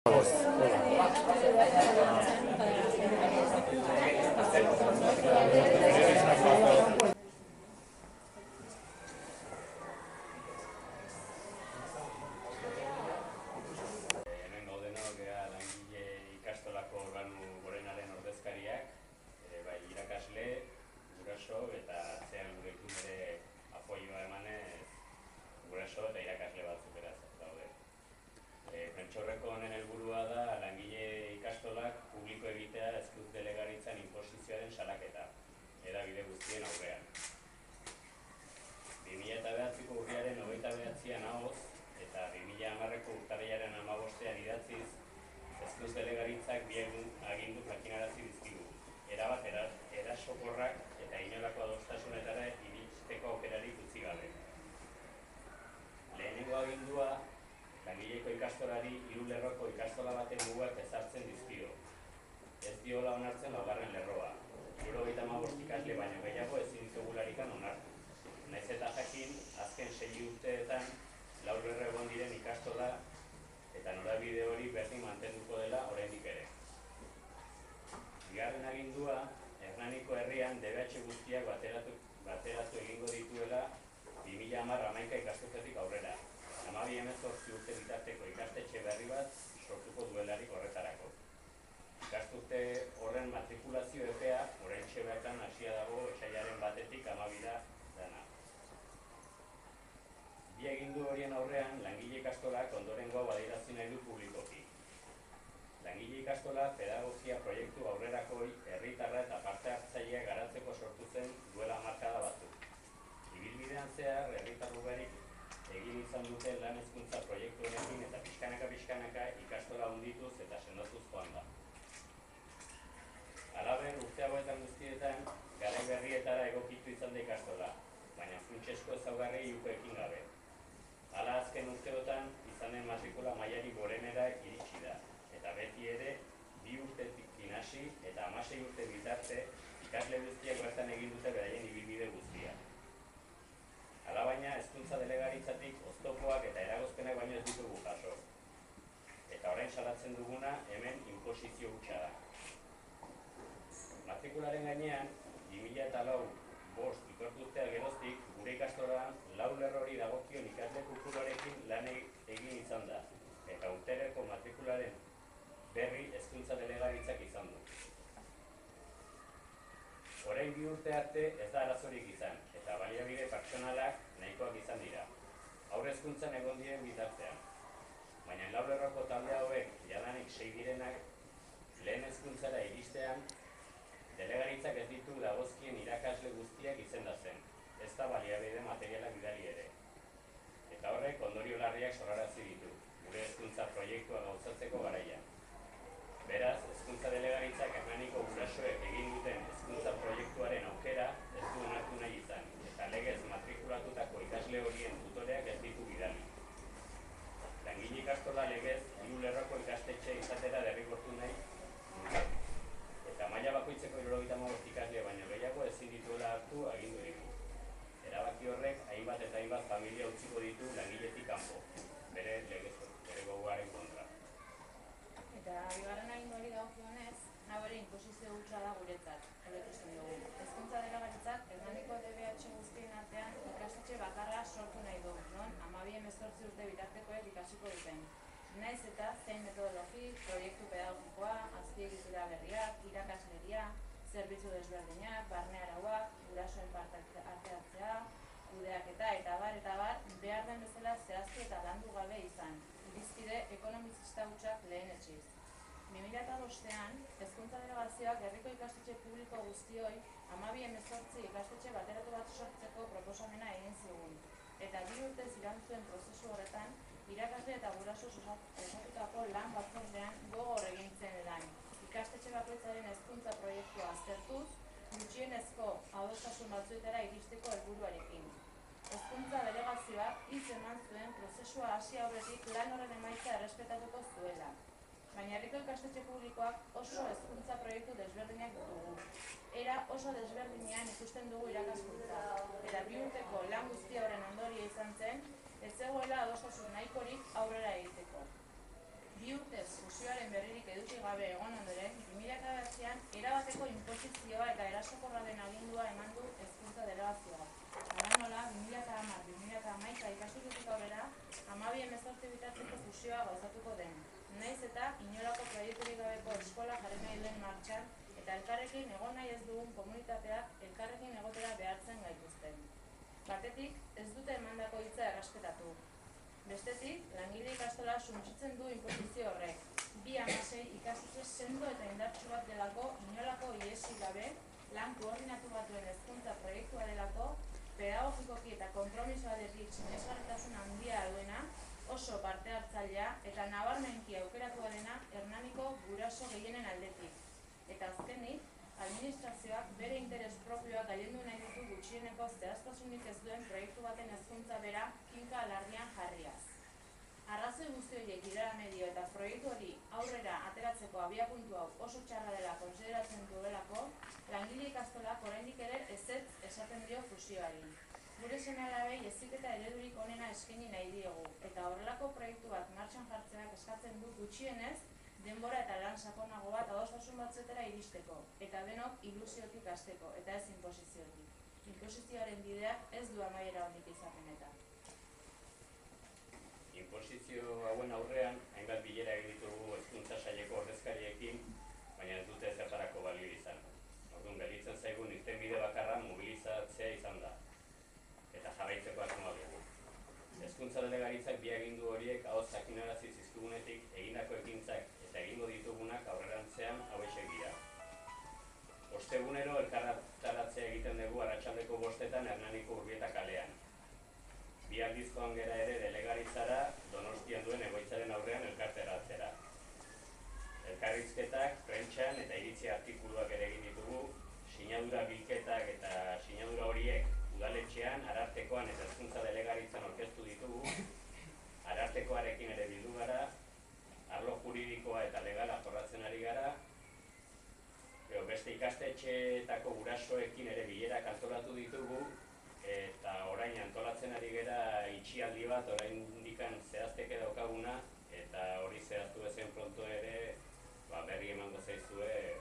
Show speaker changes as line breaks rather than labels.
Hemen gaudenok langile ikastolako organu gorenaren ordezkariak, bai irakasle, guraso eta atzean gurekin ere apoioa emanez guraso eta irakasle batzuk beraz daude. Prentsaurreko honen helburua da langile ikastolak publiko egitea ezkuz delegaritzan inposizioaren salaketa, hedabide guztien aurrean. 2009ko urriaren 29an ahoz eta 2010ko urtarrilaren 15ean idatziz, ezkuz delegaritzak bi agindu jakinarazi dizkigu, erabat erasokorrak eta inolako adostasunetara iristeko aukerarik utzi gabe. Lehenengo agindua, langileko ikastolari 3 lerroko ikastola baten mugak ezartzen dizkio. Ez diola onartzen laugarren lerroa. 75 ikasle baino gehiago ezin ditugularikan onartu. Nahiz eta jakin, azken 6 urteetan 4 lerro egon diren ikastola eta norabide hori berdin mantenduko dela oraindik ere. Bigarren agindua, Hernaniko herrian DBH guztiak bateratu egingo dituela 2010-11 ikasturtetik aurrera. 12-18 urte bitarteko ikastetxe berri bat sortuko duelarik horretarako. Ikasturte horren matrikulazio epea oraintxe bertan hasia dago otsailaren 1-tik 12ra dana. Bi agindu horien aurrean, langile ikastolak ondorengo adierazi nahi du publikoki. Langile ikastola pedagogia proiektu aurrerakoi, herritarra eta parte hartzailea garatzeko sortu zen duela hamarkada batzuk. Ibilbidean zehar, herritar ugarik egin izan duten lan hezkuntza proiektu honekin eta pixkanaka ikastola handituz eta sendotuz joan da. Halaber, urte hauetan guztietan, garai berrietara egokitu izan da ikastola, baina funtsesko ezaugarri ukoekin gabe. Hala azken urteotan izan den matrikula mailari gorenera iritsi da, eta beti ere 2 urtetik hasi eta 16 urte bitarte ikasle guztiak bertan egin dute beraien ibilbide guztia. Alabaina, hezkuntza delegaritzatik oztopoak eta eragozpenak baino ez ditugu jaso. Eta orain salatzen duguna hemen inposizio hutsa da. Matrikularen gainean, 2004-5 ikasturtea geroztik, gure ikastolan 4 lerrori dagokion ikasle kopuruarekin lan egin izan da, eta urteroko matrikularen berri hezkuntza delegaritzak izan du. Orain 2 urte arte ez da arazorik izan, eta baliabide pertsonalak nahikoak izan dira. Haur hezkuntzan egon diren bitartean. Baina 4 lerroko talde hauek jadanik 6 direnak lehen hezkuntzara iristean, delegaritzak ez ditu dagozkien irakasle guztiak izendatzen, ez da baliabide materialak bidali ere. Eta horrek ondorio larriak sorrarazi ditu, gure hezkuntza proiektua gauzatzeko garaian. Beraz, hezkuntza delegaritzak Hernaniko gurasoek egin duten hezkuntza proiektuaren aukera ez du onartu nahi izan, eta legez matrikulatutako ikasle horien tutoreak ez ditu bidali. Langile ikastola legez 3 lerroko ikastetxe izatera derrigortu nahi dute. Eta maila bakoitzeko 75 ikasle baino gehiago ezin dituela hartu agindu ditu. Erabaki horrek hainbat eta hainbat familia utziko ditu langiletik kanpo, bere gogoaren kontra.
Eta bigarren aginduari dagokionez, hau ere inposizio hutsa da guretzat, ikusten dugu. Hezkuntza delegaritzak Hernaniko DBH guztien artean ikastetxe bakarra sortu nahi du, non 12-18 urte bitartekoek ikasiko duten. Naiz eta zein metodologi, proiektu pedagogikoa, azpiegitura berriak, irakasleria, zerbitzu desberdinak, barne arauak, gurasoen parte hartzea, kudeaketa eta bar behar den bezala zehaztu eta landu gabe izan, irizpide ekonomizista hutsak lehenetsiz. 2005ean, hezkuntza delegazioak herriko ikastetxe publiko guztioi 12-18 ikastetxe bateratu bat sortzeko proposamena egin zigun. Eta 2 urtez iraun zuen prozesu horretan, irakasle eta guraso osatutako lan batzordean gogor egin zen lan. Ikastetxe bakoitzaren hezkuntza proiektua aztertuz, gutxienezko adostasun batzuetara iristeko helburuarekin. Hezkuntza delegazioak hitz eman zuen prozesua hasi aurretik lan horren emaitza errespetatuko zuela. Baina herriko ikastetxe publikoak oso hezkuntza proiektu desberdinak ditugu. Era oso desberdinean ikusten dugu irakaskuntza, eta 2 urteko lan guzti horren ondorio izan zen, ez zegoela adostasun nahikorik aurrera egiteko. 2 urtez fusioaren berririk eduki gabe egon ondoren, 2009an erabateko inposizioa eta erasokorra den agindua eman du Hezkuntza Delegazioa. Hala nola, 2010-2011 ikasturtetik aurrera 12-18 bitarteko fusioa gauzatuko den. Nahiz eta inolako proiekturik gabeko eskola jarri nahi duen martxan eta elkarrekin egon nahi ez dugun komunitateak elkarrekin egotera behartzen gaituzten. Batetik, ez dute emandako hitza errespetatu. Bestetik, langile ikastola suntsitzen du inposizio horrek. 2-6 ikastetxe sendo eta indartsu bat delako, inolako ihesi gabe, lan koordinatu batuen hezkuntza proiektua delako, pedagogikoki eta konpromiso aldetik sinesgarritasun handia duena, oso parte hartzailea eta nabarmenki aukeratua dena Hernaniko guraso gehienen aldetik. Eta azkenik, administrazioak bere interes propioak gailendu nahi ditu gutxieneko zehaztasunik ez duen proiektu baten hezkuntza bera kinka alardean jarriaz. Arrazoi guzti horiek direla medio eta proiektu hori aurrera ateratzeko abiapuntu hau oso txarra dela kontsideratzen duelako, langile ikastolak oraindik ere ezetz esaten dio fusioari. Gure seme-alabei heziketa eredurik onena eskaini nahi diogu, eta horrelako proiektu bat martxan jartzeak eskatzen du gutxienez, denbora eta lan sakonago bat adostasun batzuetara iristeko, eta denok ilusiotik hasteko, eta ez inposiziotik. Inposizioaren bideak ez du amaiera onik izaten eta.
Inposizio hauen aurrean, hainbat bilera egin ditugu hezkuntza saileko ordezkariekin, baina ez dute zertarako balio izan. Orduan, gelditzen zaigun irtenbide bakarra mobilizatzea izan da, eta jarraitzeko asmoa dugu. Hezkuntza delegaritzak bi agindu horiek ahoz jakinarazi zizkigunetik egindako ekintzak eta egingo ditugunak aurrerantzean hauexek dira. Ostegunero elkarretaratzea egiten dugu arratsaldeko 5:00 Hernaniko Urbieta kalean. Bi aldiz joan gera ere delegaritzara Donostian duen egoitzaren aurrean elkarteratzera. Elkarrizketak, prentsan eta iritzi artikuluak ere egin ditugu, sinadura bilketak eta sinadura horiek udaletxean, arartekoan eta hezkuntza delegaritzan aurkeztu ditugu, arartekoarekin ere bildu gara, arlo juridikoa eta legala jorratzen ari gara, beste ikastetxeetako gurasoekin ere bilerak antolatu ditugu, eta orain antolatzen ari gara itxialdi bat, orain indikan zehazteke daukaguna, eta hori zehaztu ezen pronto ere berri emango zaizue